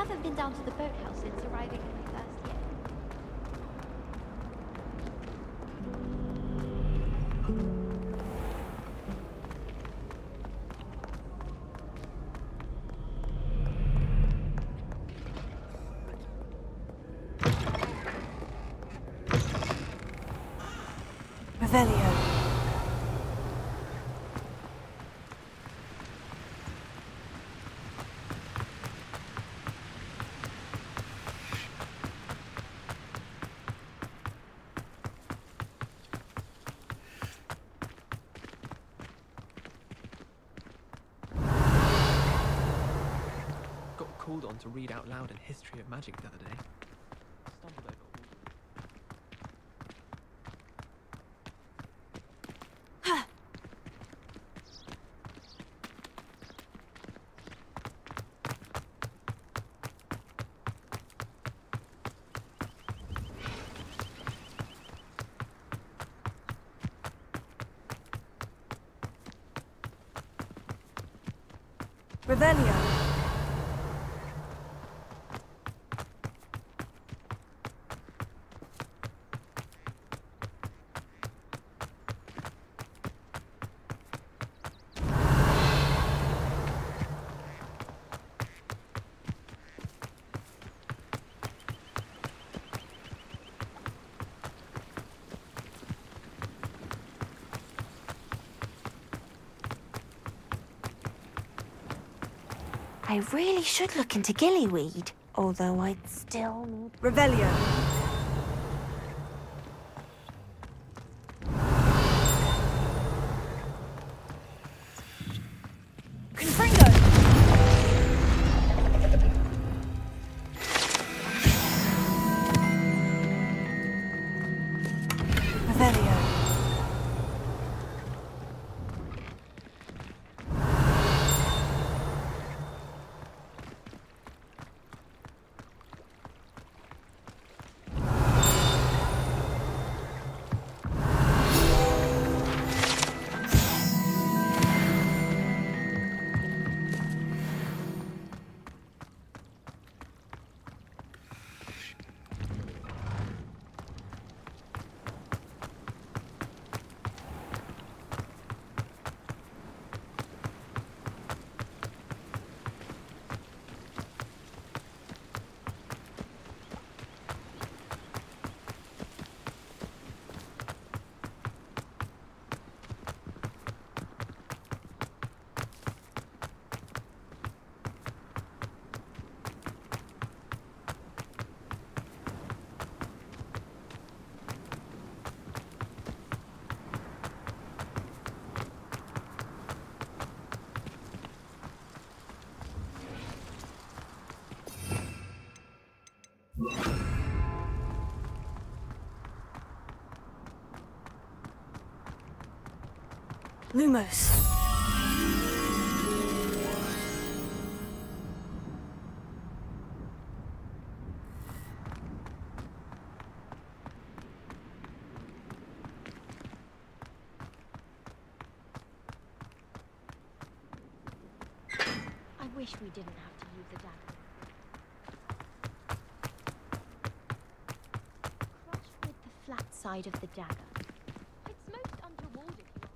haven't been down to the boathouse since arriving in my first year. Revelio. Got called on to read out loud a history of magic the other day. Stumbled over all. Revelio. I really should look into gillyweed, although I'd still need... Revelio. Confringo. Revelio. Lumos. I wish we didn't have to use the dagger. Crush with the flat side of the dagger. It's most untoward if you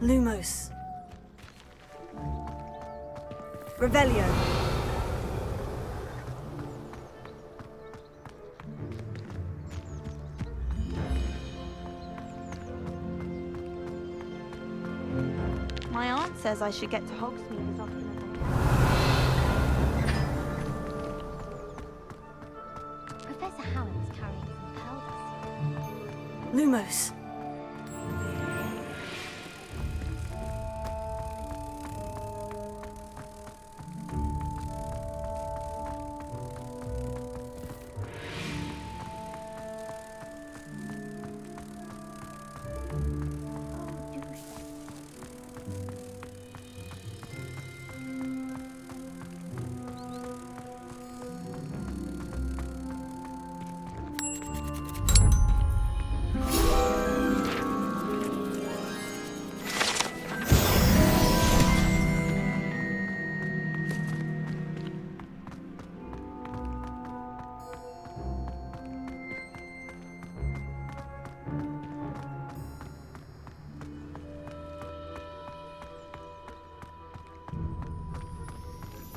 Lumos. Revelio. My aunt says I should get to Hogsmeade as often as I can. Professor Hallam's carrying some pearls. Lumos.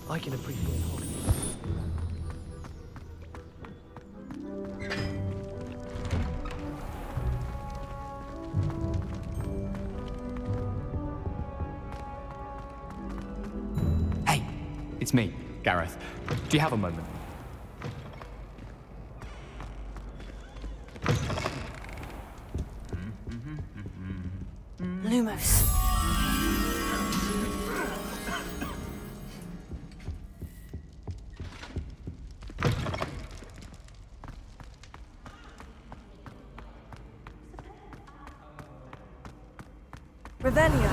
I can appreciate Hogwarts. Hey, it's me, Gareth. Do you have a moment? Lumos. Revelio.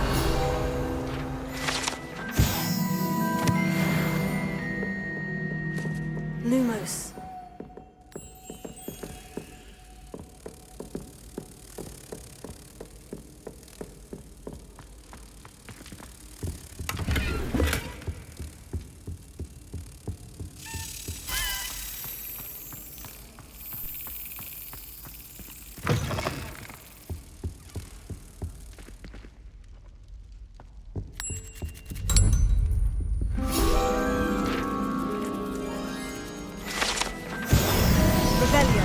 Lumos. Revelio.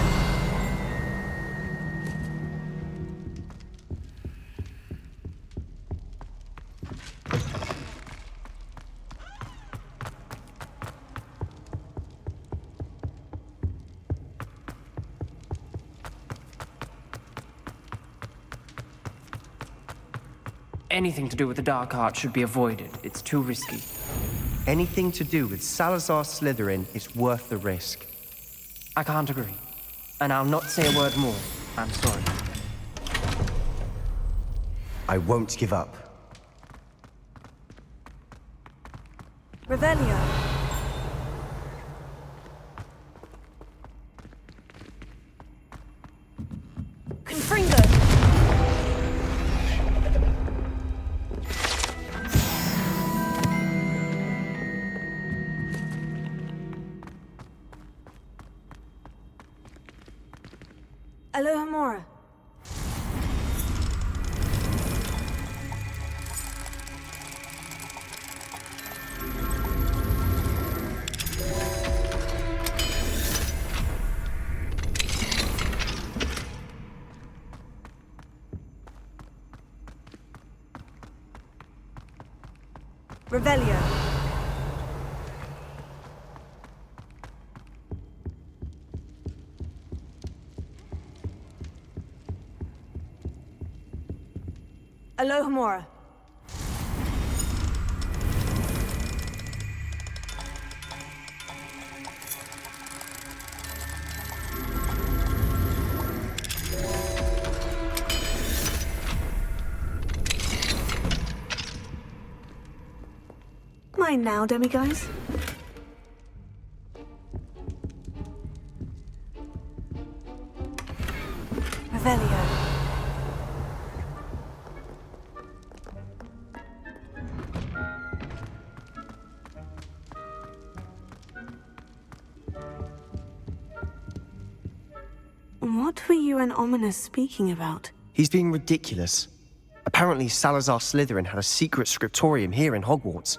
Anything to do with the dark arts should be avoided. It's too risky. Anything to do with Salazar Slytherin is worth the risk. I can't agree. And I'll not say a word more. I'm sorry. I won't give up. Revelio. Confringo. Alohomora. Revelio. Alohomora. Mine now, demiguise. Revelio. What were you and Ominous speaking about? He's being ridiculous. Apparently, Salazar Slytherin had a secret scriptorium here in Hogwarts.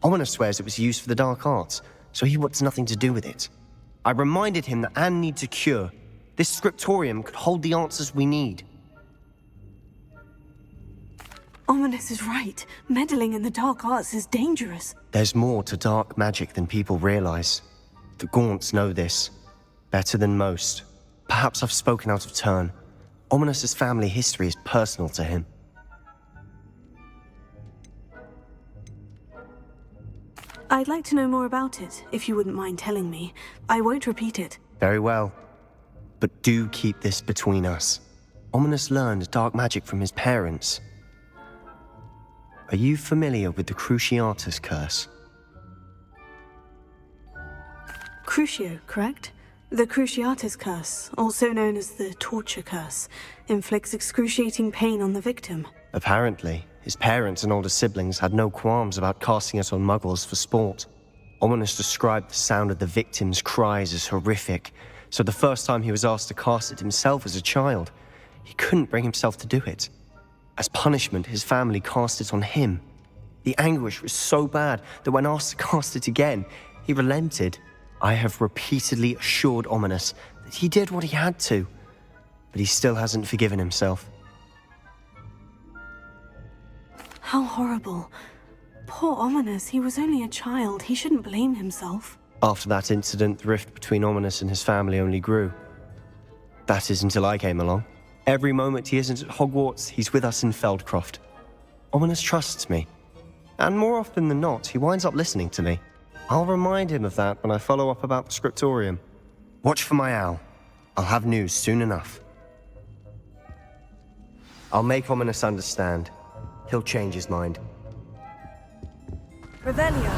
Ominous swears it was used for the dark arts, so he wants nothing to do with it. I reminded him that Anne needs a cure. This scriptorium could hold the answers we need. Ominous is right. Meddling in the dark arts is dangerous. There's more to dark magic than people realize. The Gaunts know this. Better than most. Perhaps I've spoken out of turn. Ominous's family history is personal to him. I'd like to know more about it, if you wouldn't mind telling me. I won't repeat it. Very well. But do keep this between us. Ominous learned dark magic from his parents. Are you familiar with the Cruciatus Curse? Crucio, correct? The Cruciatus Curse, also known as the Torture Curse, inflicts excruciating pain on the victim. Apparently, his parents and older siblings had no qualms about casting it on muggles for sport. Ominous described the sound of the victim's cries as horrific, so the first time he was asked to cast it himself as a child, he couldn't bring himself to do it. As punishment, his family cast it on him. The anguish was so bad that when asked to cast it again, he relented. I have repeatedly assured Ominous that he did what he had to, but he still hasn't forgiven himself. How horrible. Poor Ominous, he was only a child. He shouldn't blame himself. After that incident, the rift between Ominous and his family only grew. That is until I came along. Every moment he isn't at Hogwarts, he's with us in Feldcroft. Ominous trusts me. And more often than not, he winds up listening to me. I'll remind him of that when I follow up about the scriptorium. Watch for my owl. I'll have news soon enough. I'll make Ominous understand. He'll change his mind. Revelio.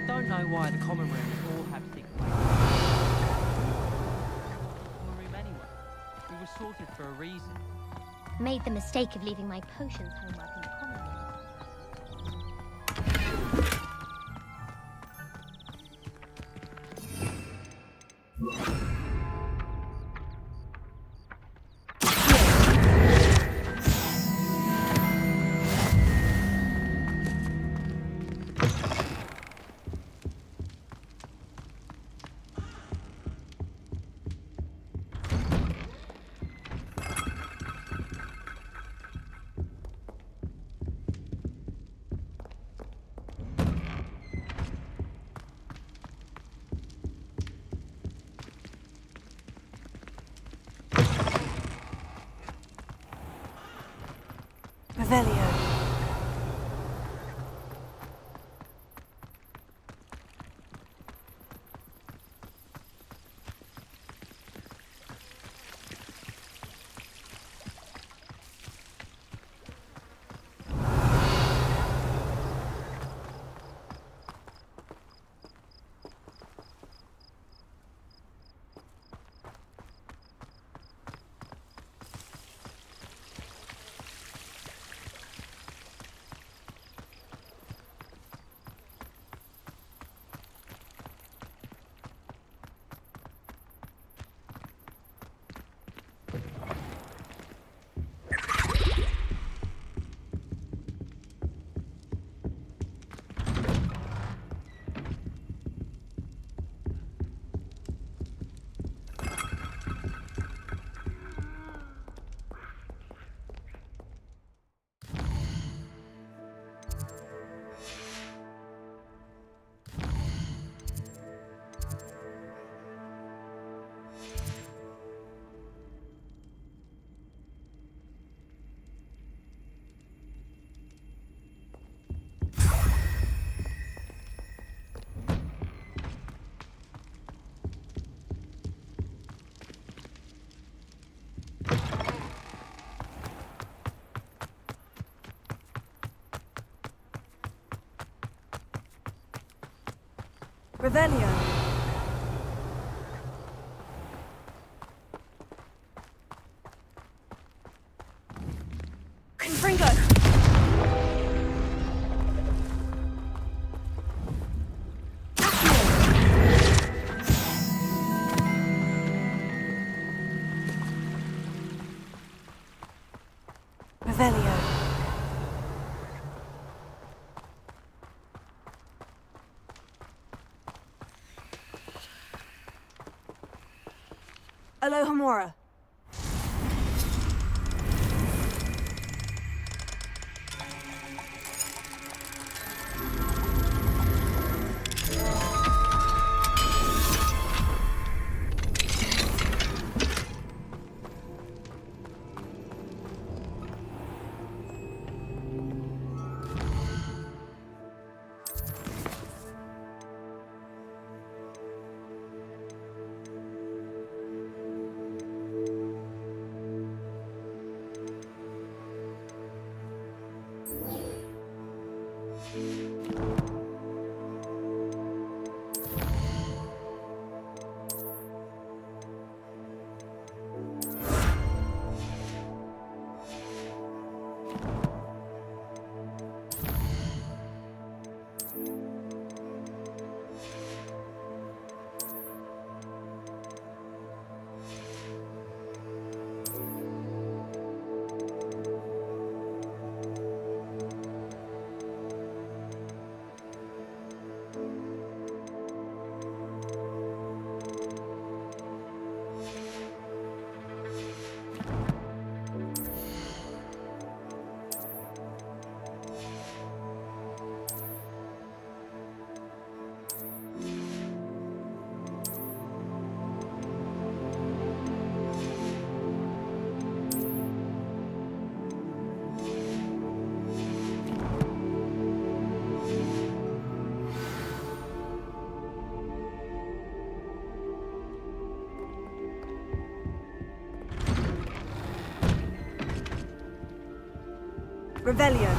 Don't know why the common room all have to take place. Common room anyway. We were sorted for a reason. Made the mistake of leaving my potions homework in the common room. Revelio. Revelio. Confringo. Revelio. Alohomora. Revelio.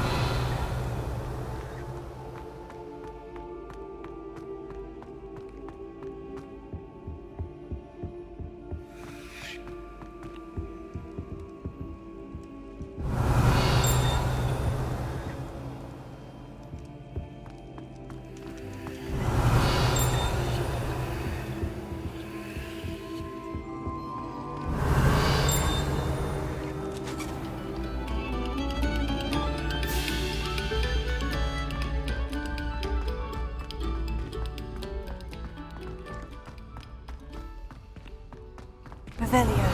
Revelio.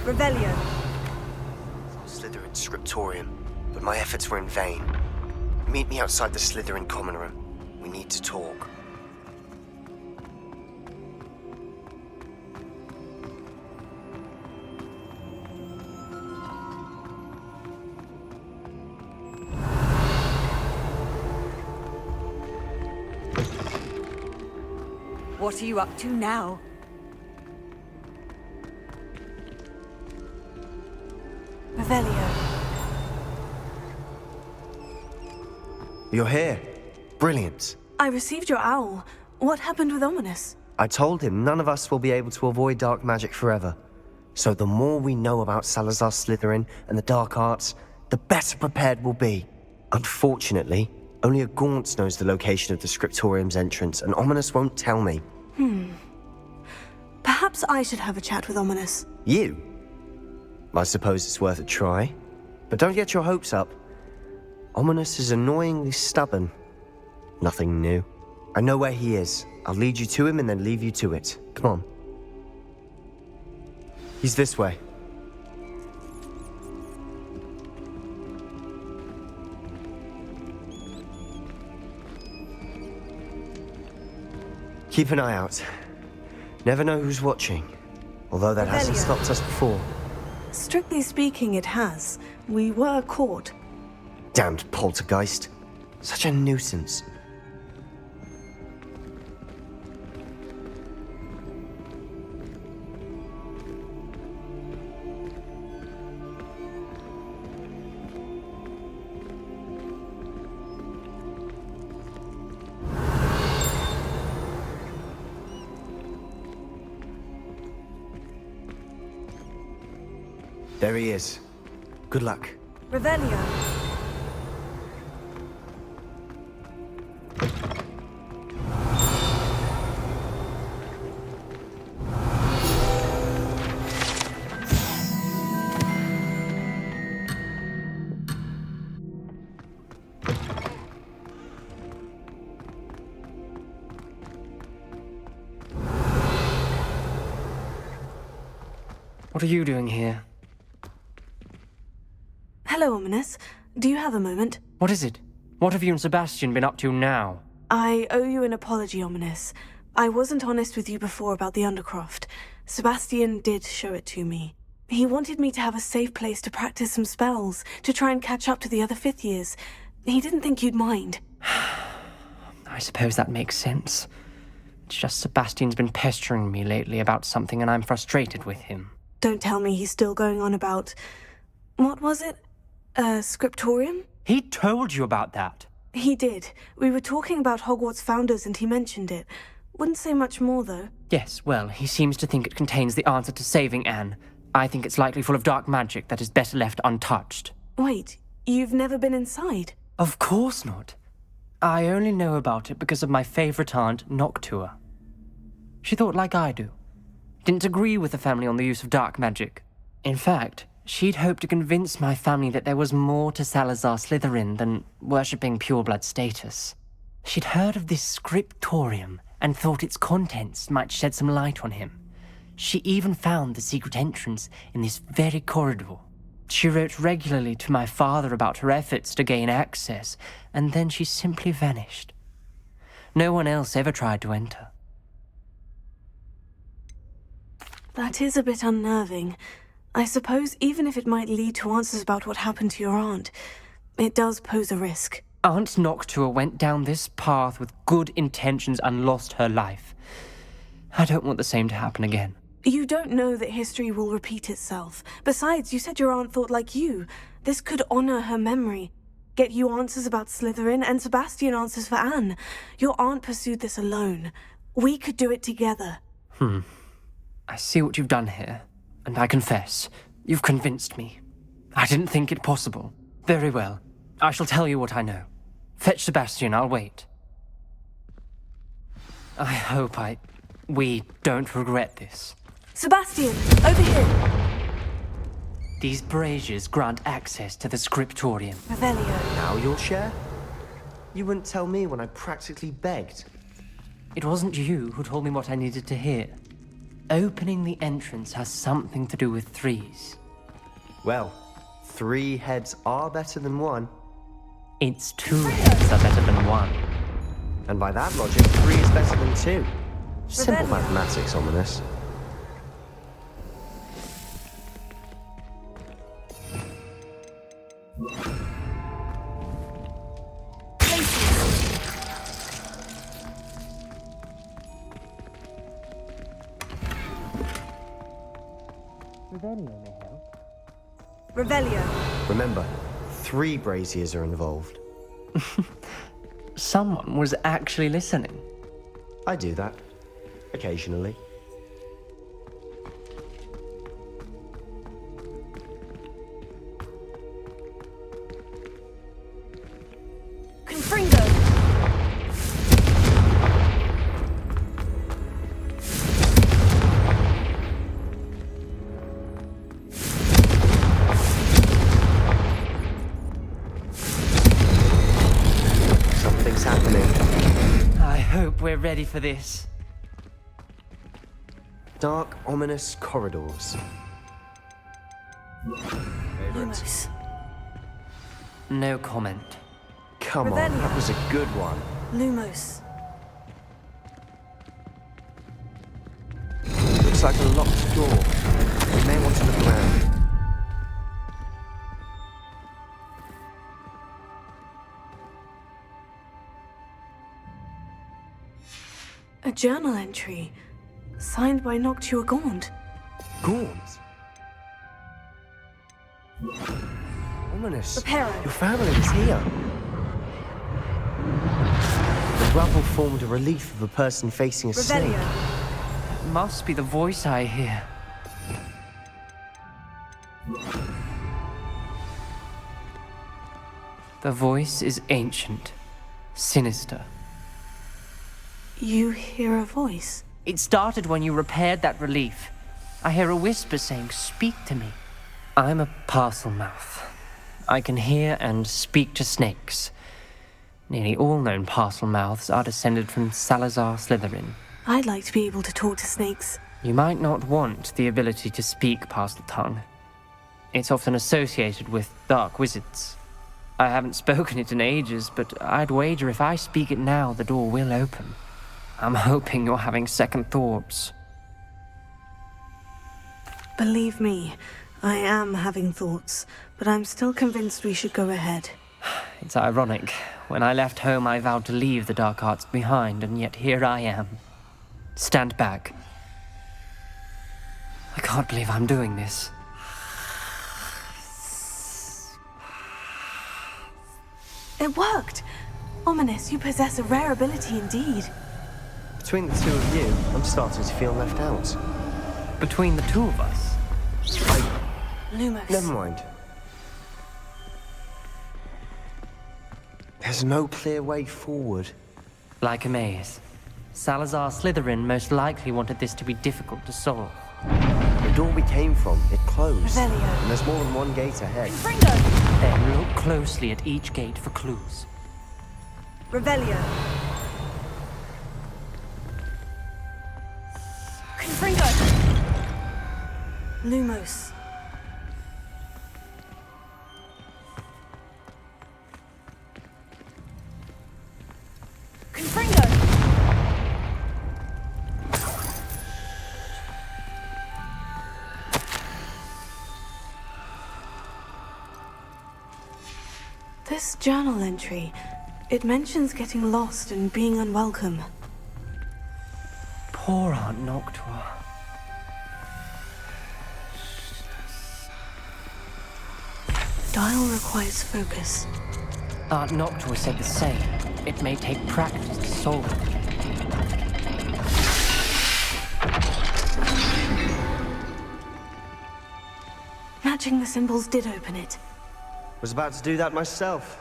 Revelio. Slytherin scriptorium, but my efforts were in vain. Meet me outside the Slytherin common room. We need to talk. What are you up to now? Revelio. You're here. Brilliant. I received your owl. What happened with Ominous? I told him none of us will be able to avoid dark magic forever. So the more we know about Salazar Slytherin and the dark arts, the better prepared we'll be. Unfortunately, only a Gaunt knows the location of the scriptorium's entrance, and Ominous won't tell me. Perhaps I should have a chat with Ominous. You? I suppose it's worth a try. But don't get your hopes up. Ominous is annoyingly stubborn. Nothing new. I know where he is. I'll lead you to him and then leave you to it. Come on. He's this way. Keep an eye out. Never know who's watching. Although that hasn't Revelio. stopped us before. Strictly speaking, it has. We were caught. Damned poltergeist. Such a nuisance. There he is. Good luck. Revelio. What are you doing here? Hello, Ominous. Do you have a moment? What is it? What have you and Sebastian been up to now? I owe you an apology, Ominous. I wasn't honest with you before about the Undercroft. Sebastian did show it to me. He wanted me to have a safe place to practice some spells, to try and catch up to the other fifth years. He didn't think you'd mind. I suppose that makes sense. It's just Sebastian's been pestering me lately about something and I'm frustrated with him. Don't tell me he's still going on about... What was it? Scriptorium? He told you about that. He did. We were talking about Hogwarts founders and he mentioned it. Wouldn't say much more, though. Yes, well, he seems to think it contains the answer to saving Anne. I think it's likely full of dark magic that is better left untouched. Wait, you've never been inside? Of course not. I only know about it because of my favorite aunt, Noctua. She thought like I do. Didn't agree with the family on the use of dark magic. In fact, she'd hoped to convince my family that there was more to Salazar Slytherin than worshipping pureblood status. She'd heard of this scriptorium and thought its contents might shed some light on him. She even found the secret entrance in this very corridor. She wrote regularly to my father about her efforts to gain access, and then she simply vanished. No one else ever tried to enter. That is a bit unnerving. I suppose even if it might lead to answers about what happened to your aunt, it does pose a risk. Aunt Noctua went down this path with good intentions and lost her life. I don't want the same to happen again. You don't know that history will repeat itself. Besides, you said your aunt thought like you. This could honor her memory. Get you answers about Slytherin, and Sebastian answers for Anne. Your aunt pursued this alone. We could do it together. I see what you've done here, and I confess, you've convinced me. I didn't think it possible. Very well. I shall tell you what I know. Fetch Sebastian, I'll wait. I hope we don't regret this. Sebastian, over here! These braziers grant access to the scriptorium. Revelio. Now you'll share? You wouldn't tell me when I practically begged. It wasn't you who told me what I needed to hear. Opening the entrance has something to do with threes. Well, 3 heads are better than 1. It's 2 heads are better than 1. And by that logic, 3 is better than 2. Simple mathematics, ominous. Revelio. Remember, 3 braziers are involved. Someone was actually listening. I do that. Occasionally. Confringo! Something's happening. I hope we're ready for this. Dark, ominous corridors. Lumos. No comment. Come on, Revelio. that was a good one. Lumos. Looks like a locked door. We may want to look around. A journal entry. Signed by Noctua Gaunt. Gaunt? Ominous. Reparo. Your family is here. The rubble formed a relief of a person facing a snake. Revelio. It must be the voice I hear. The voice is ancient, sinister. You hear a voice. It started when you repaired that relief. I hear a whisper saying, "Speak to me." I'm a parcel mouth. I can hear and speak to snakes. Nearly all known parcel mouths are descended from Salazar Slytherin. I'd like to be able to talk to snakes. You might not want the ability to speak parcel tongue. It's often associated with dark wizards. I haven't spoken it in ages, but I'd wager if I speak it now, the door will open. I'm hoping you're having second thoughts. Believe me, I am having thoughts, but I'm still convinced we should go ahead. It's ironic. When I left home, I vowed to leave the dark arts behind, and yet here I am. Stand back. I can't believe I'm doing this. It worked! Ominous, you possess a rare ability indeed. Between the 2 of you, I'm starting to feel left out. Between the 2 of us, Lumos. Never mind. There's no clear way forward. like a maze. Salazar Slytherin most likely wanted this to be difficult to solve. The door we came from, it closed. Revelio. And there's more than one gate ahead. Confringo! Then look closely at each gate for clues. Revelio. Confringo! Lumos. Confringo! This journal entry, it mentions getting lost and being unwelcome. Poor Aunt Noctua. The dial requires focus. Aunt Noctua said the same. It may take practice to solve it. Matching the symbols did open it. Was about to do that myself,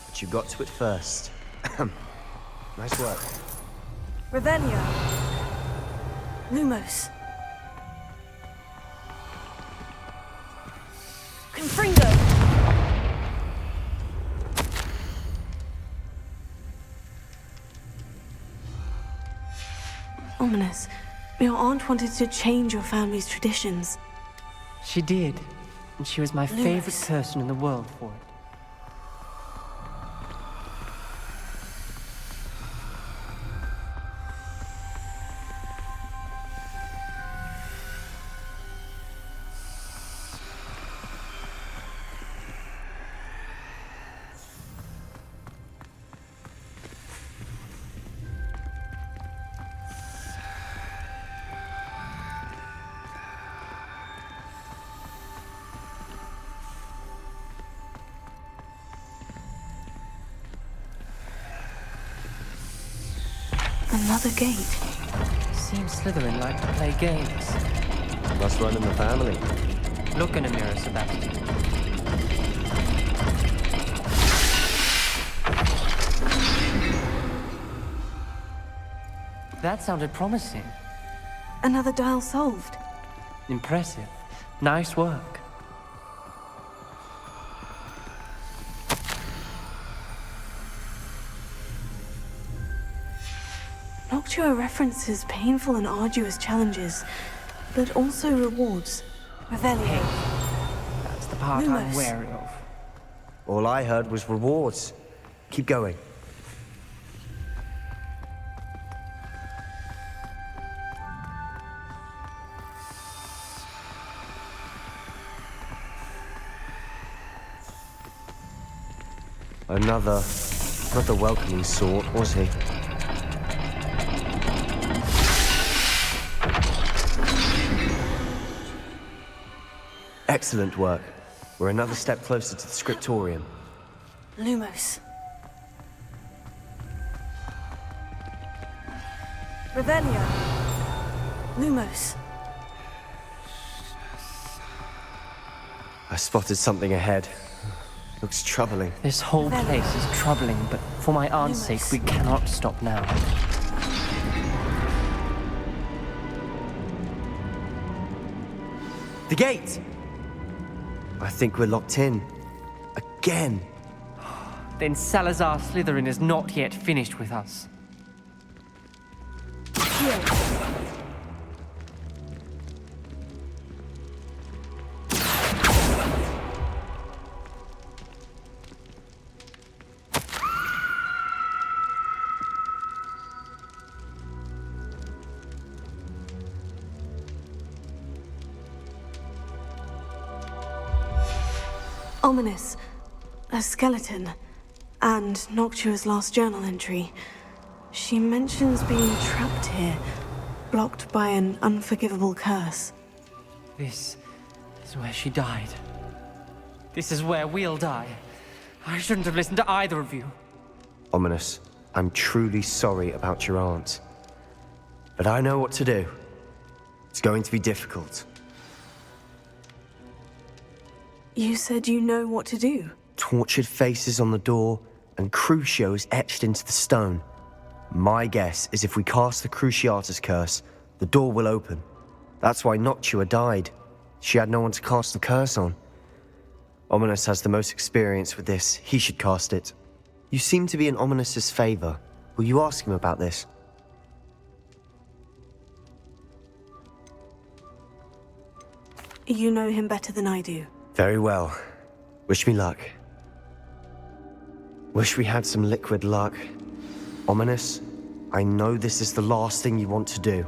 but you got to it first. Nice work. Revelio. Lumos. Confringo! Ominous. Your aunt wanted to change your family's traditions. She did, and she was my favorite Lewis. person in the world for it. Another gate. Seems Slytherin like to play games. Must run in the family. Look in a mirror, Sebastian. That sounded promising. Another dial solved. Impressive. Nice work. Noctua references painful and arduous challenges, but also rewards. Revelio. That's the part I'm Lumos. wary of. All I heard was rewards. Keep going. Another, not the welcoming sort, was he? Excellent work. We're another step closer to the scriptorium. Lumos. Revelio. Lumos. I spotted something ahead. Looks troubling. This whole place is troubling, but for my aunt's sake, we cannot stop now. The gate! I think we're locked in. Again. Then Salazar Slytherin is not yet finished with us. Ominous. A skeleton. And Noctua's last journal entry. She mentions being trapped here, blocked by an unforgivable curse. This is where she died. This is where we'll die. I shouldn't have listened to either of you. Ominous, I'm truly sorry about your aunt. But I know what to do. It's going to be difficult. You said you know what to do. Tortured faces on the door and Crucios etched into the stone. My guess is if we cast the Cruciatus curse, the door will open. That's why Noctua died. She had no one to cast the curse on. Ominous has the most experience with this. He should cast it. You seem to be in Ominous's favor. Will you ask him about this? You know him better than I do. Very well. Wish me luck. Wish we had some liquid luck. Ominous, I know this is the last thing you want to do.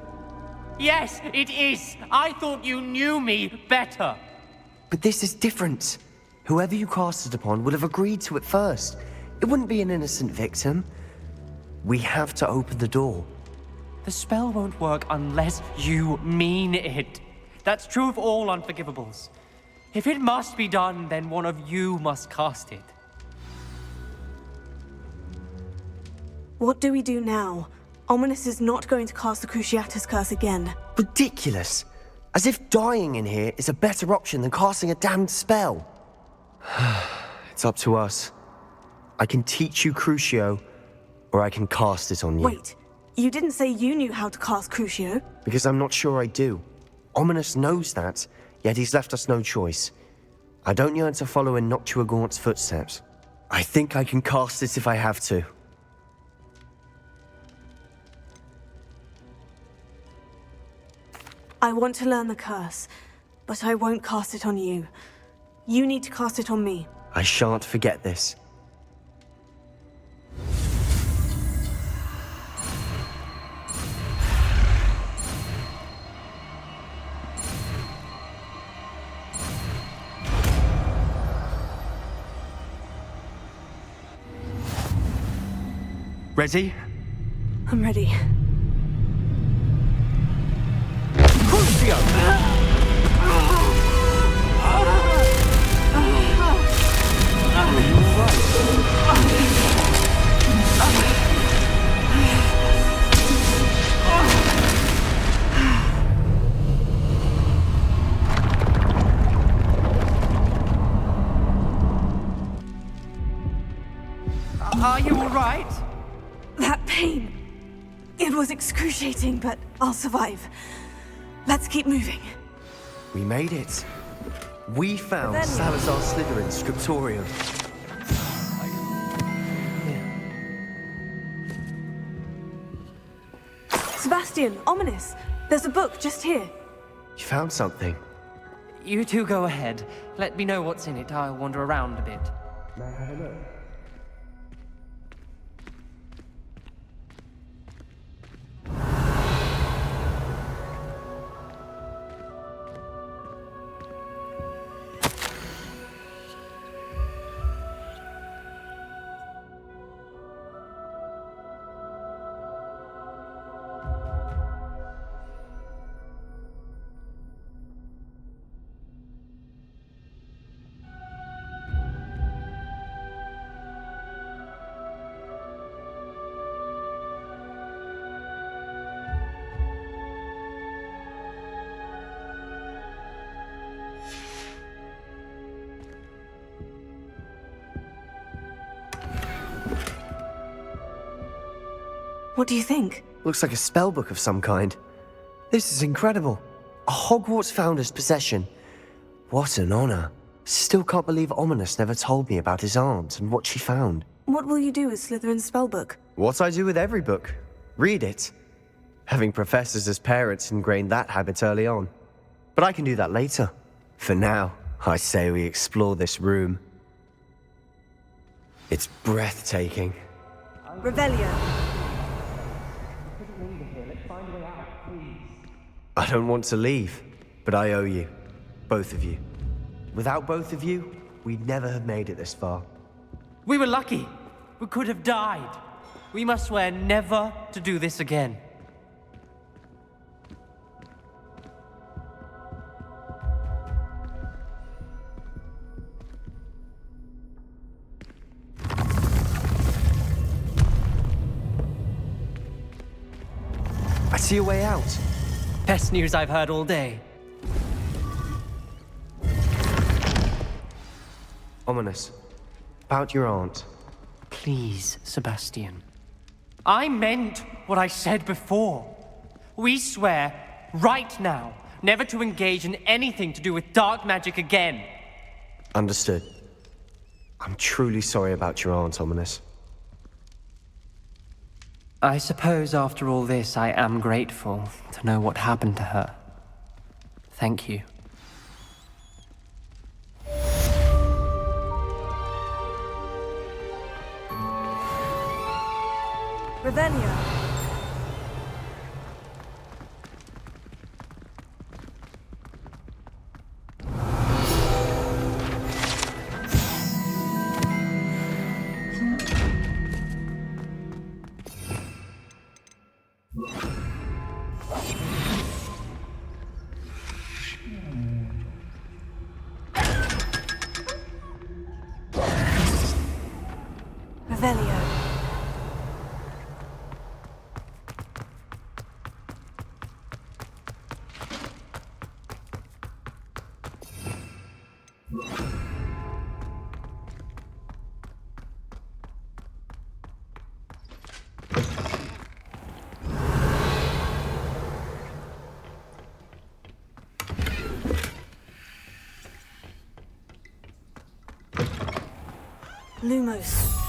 Yes, it is! I thought you knew me better! But this is different. Whoever you cast it upon would have agreed to it first. It wouldn't be an innocent victim. We have to open the door. The spell won't work unless you mean it. That's true of all unforgivables. If it must be done, then one of you must cast it. What do we do now? Ominous is not going to cast the Cruciatus Curse again. Ridiculous. As if dying in here is a better option than casting a damned spell. It's up to us. I can teach you Crucio, or I can cast it on you. Wait, you didn't say you knew how to cast Crucio? Because I'm not sure I do. Ominous knows that, yet he's left us no choice. I don't yearn to follow in Noctua Gaunt's footsteps. I think I can cast it if I have to. I want to learn the curse, but I won't cast it on you. You need to cast it on me. I shan't forget this. Ready? I'm ready. Are you all right? That pain. It was excruciating, but I'll survive. Let's keep moving. We made it. We found Revelio. Salazar Slytherin's scriptorium. Sebastian, Ominous. There's a book just here. You found something. You two go ahead. Let me know what's in it. I'll wander around a bit. May I have a look? What do you think? Looks like a spellbook of some kind. This is incredible. A Hogwarts founder's possession. What an honor. Still can't believe Ominous never told me about his aunt and what she found. What will you do with Slytherin's spellbook? What I do with every book. Read it. Having professors as parents ingrained that habit early on. But I can do that later. For now, I say we explore this room. It's breathtaking. Revelio. I don't want to leave, but I owe you. Both of you. Without both of you, we'd never have made it this far. We were lucky. We could have died. We must swear never to do this again. I see a way out. Best news I've heard all day. Ominous. About your aunt. Please, Sebastian. I meant what I said before. We swear, right now, never to engage in anything to do with dark magic again. Understood. I'm truly sorry about your aunt, Ominous. I suppose after all this, I am grateful to know what happened to her. Thank you. Revelio. Revelio. Lumos.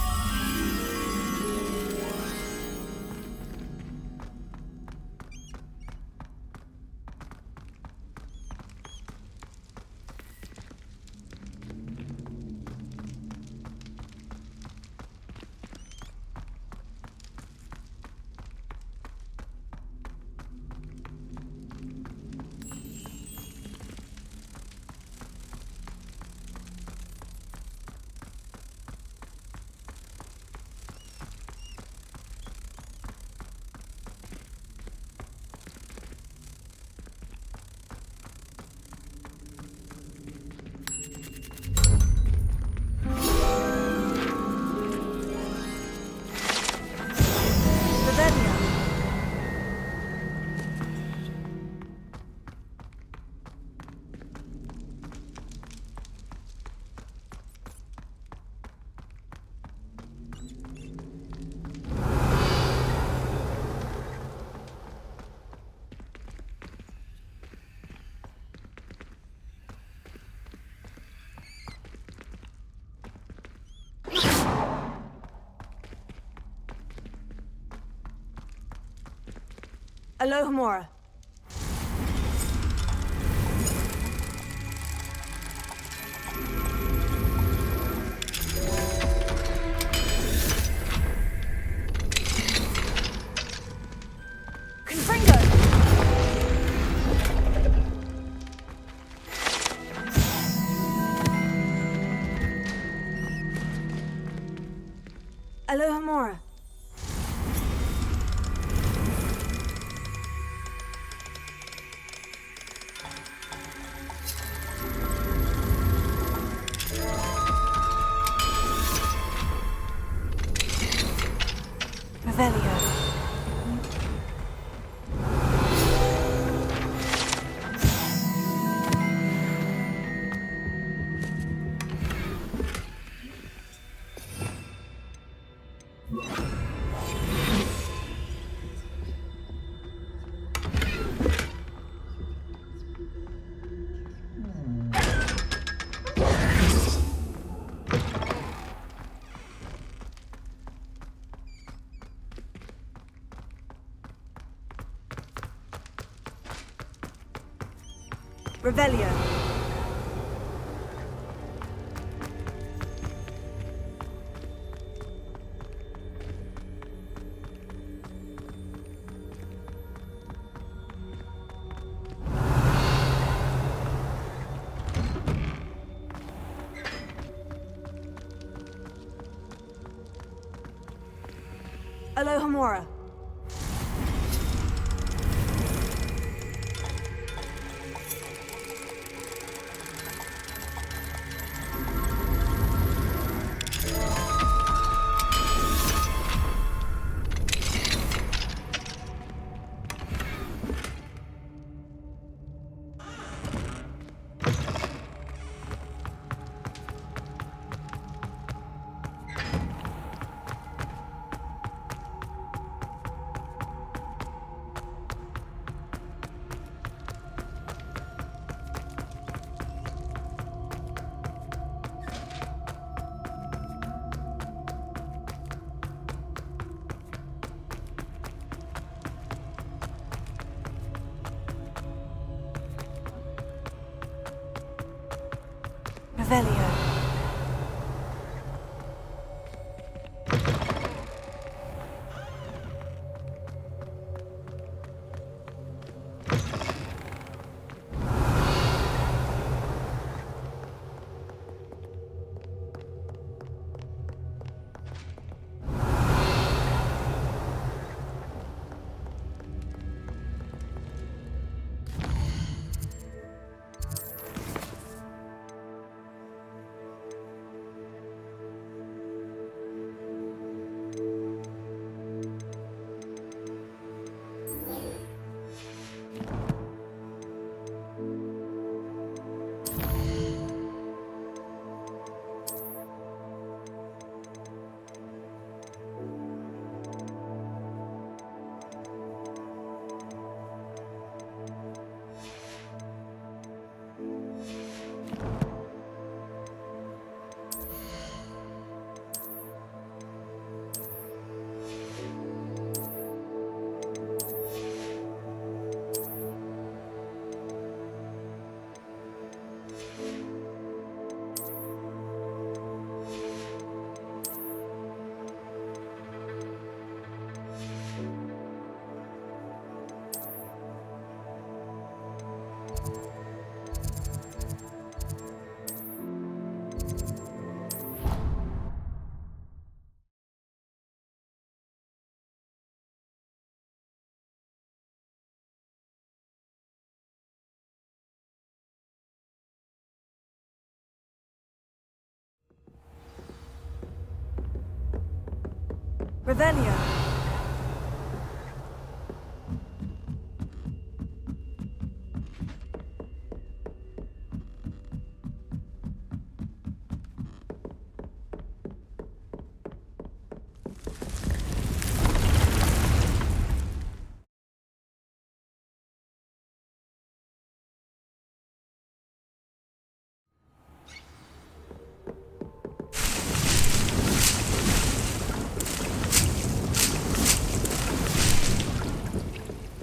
Alohomora. Confringo. Alohomora. Revelio. Revelio. Alohomora. Revelio. Revelio.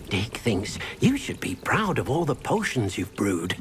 Dick thinks you should be proud of all the potions you've brewed.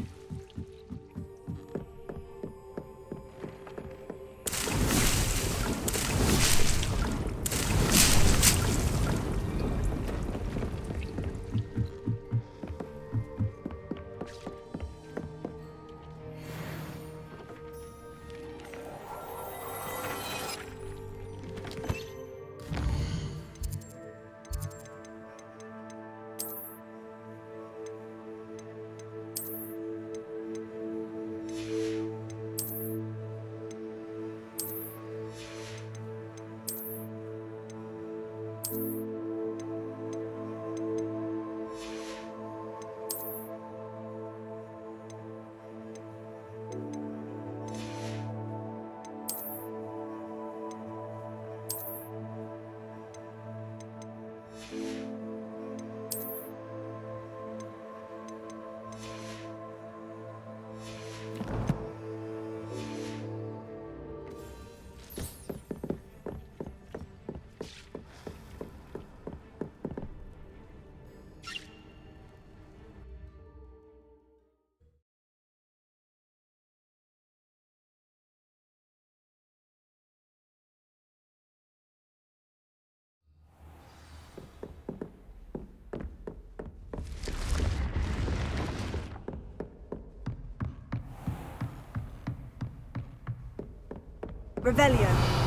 Revelio.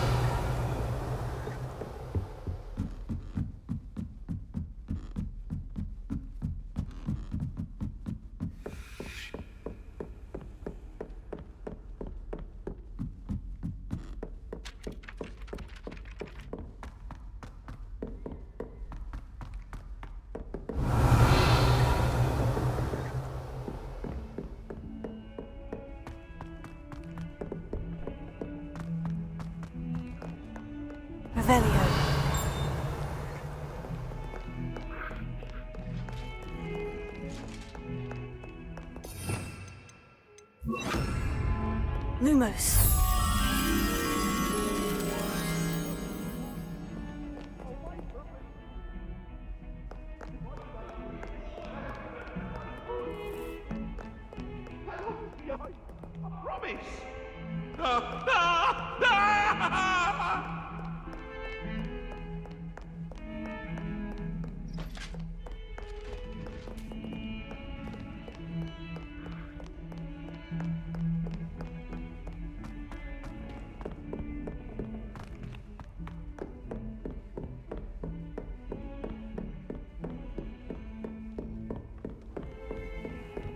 Revelio. Lumos.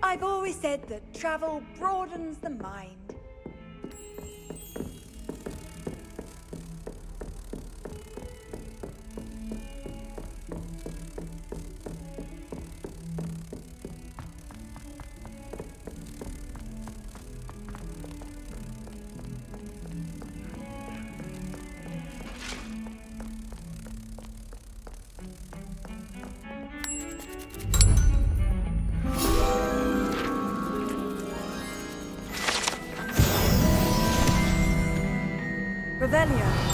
I've always said that travel broadens the mind. Revelio.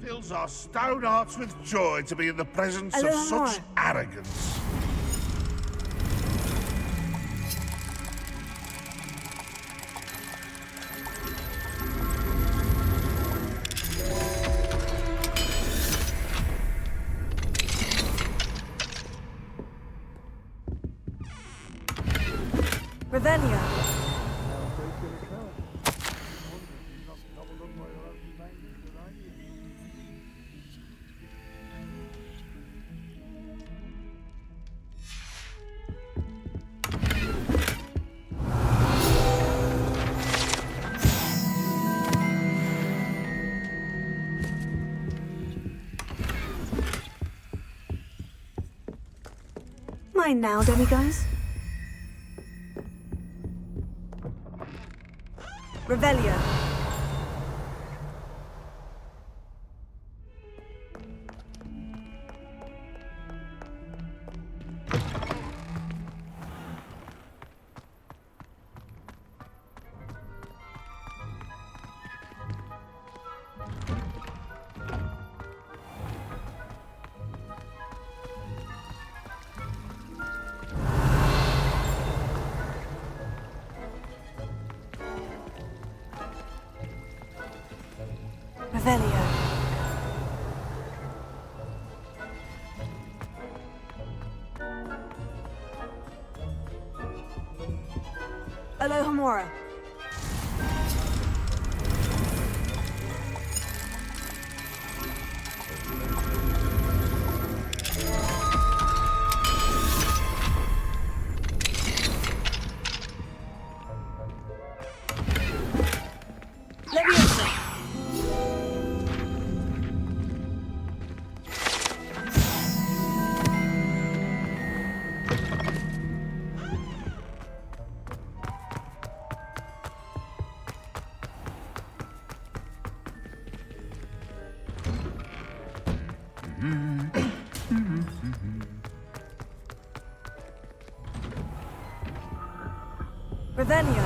fills our stone hearts with joy to be in the presence of Eleanor. such arrogance. Revelio. Mine now, demigods. Revelio. Revelio. Alohomora. Leviosa. Revelio.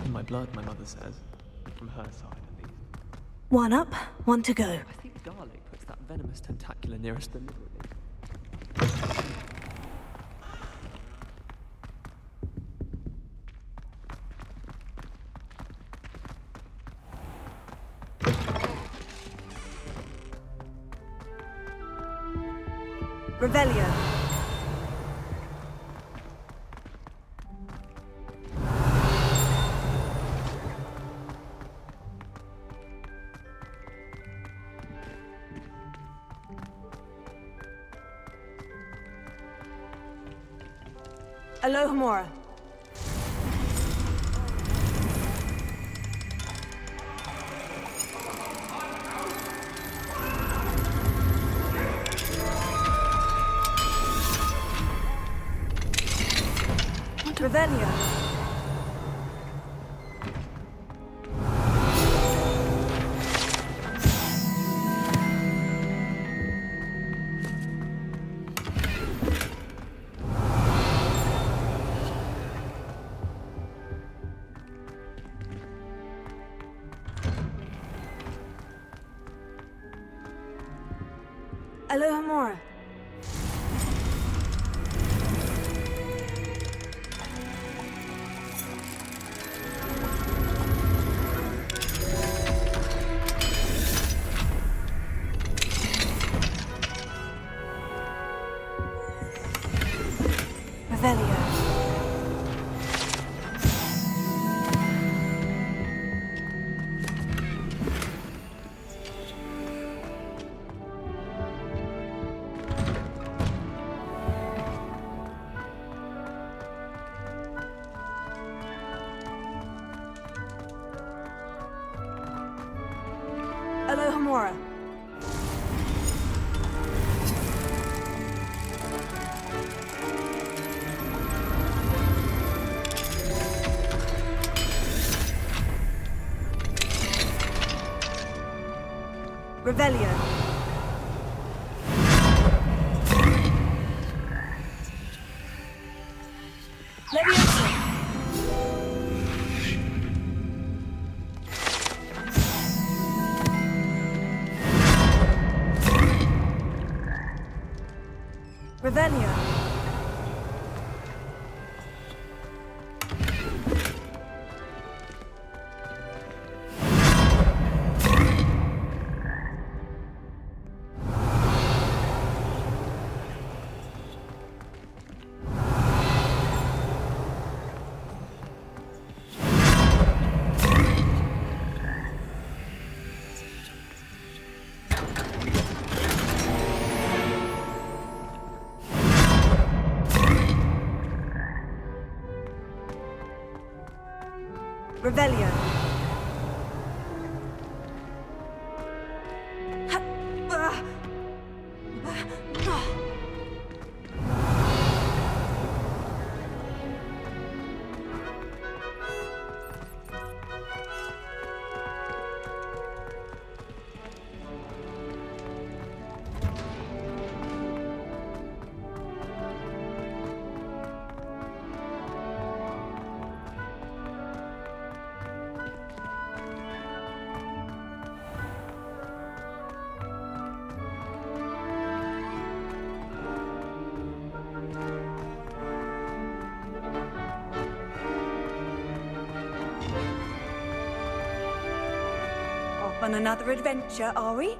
In my blood, my mother says. From her side, at least. One up, one to go. I think garlic puts that venomous tentacula nearest the liver. Revelio. Alohomora. Revelio. Alohomora. Revelio. Alohomora. Revelio. Leviosa. Revelio. Revelio. Off on another adventure, are we?